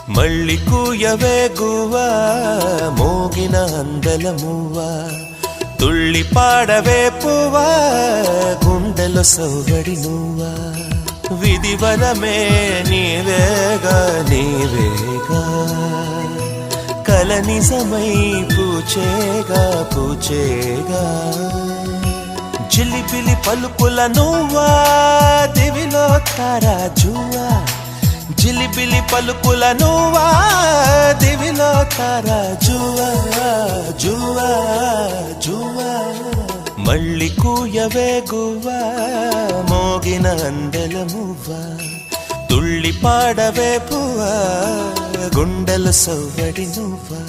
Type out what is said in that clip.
మళ్ళీ కూయవే గువ్వా మోగిన అందల మువ్వా తుళ్ళి పాడవే పువ్వా గుండెలో సౌగడి నువ్వా విధివరమే నీవేగా నీవేగా కల నిజమై పూచేగా పూచేగా జిలిబిలి పలుకుల నువ్వా దివిలో తారా జువా జిలిబిలి పలుకుల నువ్వా దివిలో తారా జువా జువా జువా మళ్ళీ కూయవే గువ్వా మోగిన అందెల మువ్వా తుళ్ళి పాడవే పువ్వా గుండెల సవ్వడి నువ్వా